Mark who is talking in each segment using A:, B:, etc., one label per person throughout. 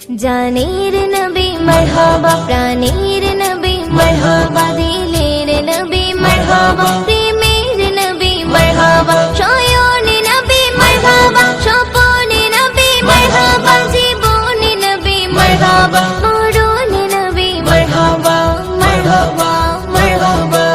A: জানের নবী মারহাবা, প্রাণের নবী মারহাবা, দিলের নবী মারহাবা, প্রেমের নবী মারহাবা, শয়নে নবী মারহাবা, স্বপনে নবী মারহাবা, জীবনে নবী মারহাবা, মরণে নবী মারহাবা, মারহাবা, মারহাবা।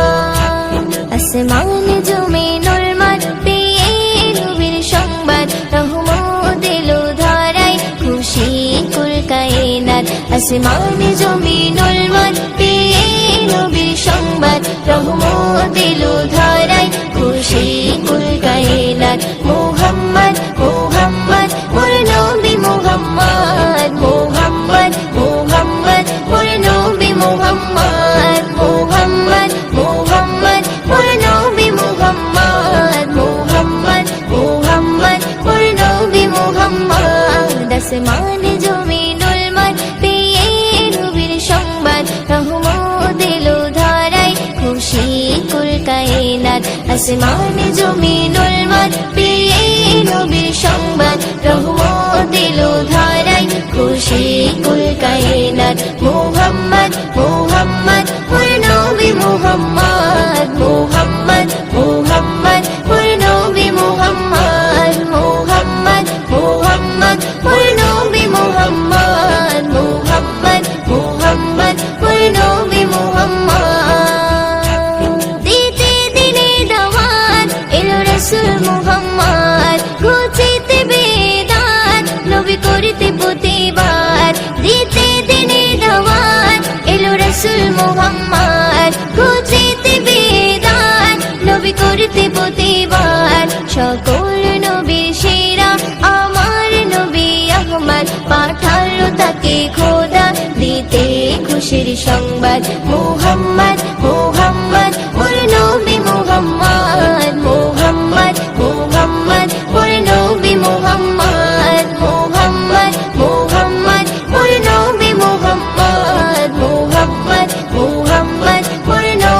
A: আসমান জমিনুল মান পেয়ে নবীর সংবাদ, রহমত এলো ধরায়, খুশি কুল কায়নাত। আসমান জমিনুল মান পেয়ে নবীর সংবাদ, রহমত এলো ধরায়, খুশি কুল কায়নাত। মুহাম্মদ মুহাম্মদ মোর নবী মুহাম্মদ, মুহাম্মদ মুহাম্মদ মোর নবী মুহাম্মদ, মুহাম্মদ মুহাম্মদ মোর নবী মুহাম্মদ, মুহাম্মদ মুহাম্মদ মোর নবী মুহাম্মদ। আসমান জমিনুল মান পেয়ে নবীর সংবাদ, রহমত এলো ধরায়, খুশি কুল কায়নাত। আসমান জমিনুল মান পেয়ে নবীর সংবাদ, রহমত এলো ধরায়, খুশি কুল কায়নাত। মুহাম্মদ মুহাম্মদ মোর নবী মুহাম্মদ, মুহাম্মদ মুহাম্মদ মোর নবী মুহাম্মদ, মুহাম্মদ মুহাম্মদ মোর নবী মুহাম্মদ, মুহাম্মদ মুহাম্মদ মোর নবী মুহাম্মদ। দিতে দিনে দাওয়াত এলো রাসূল মুহাম্মদ, ঘুচিতে বেদাত নবী করিতে প্রতিবাদ। দিতে দিনে দাওয়াত এলো রাসূল মুহাম্মদ, ঘুচিতে বেদাত নবী করিতে প্রতিবাদ। সকল নবী সেরা আমার নবী আহমদ, পাঠালো তাকে খোদা দিতে খুশির সংবাদ।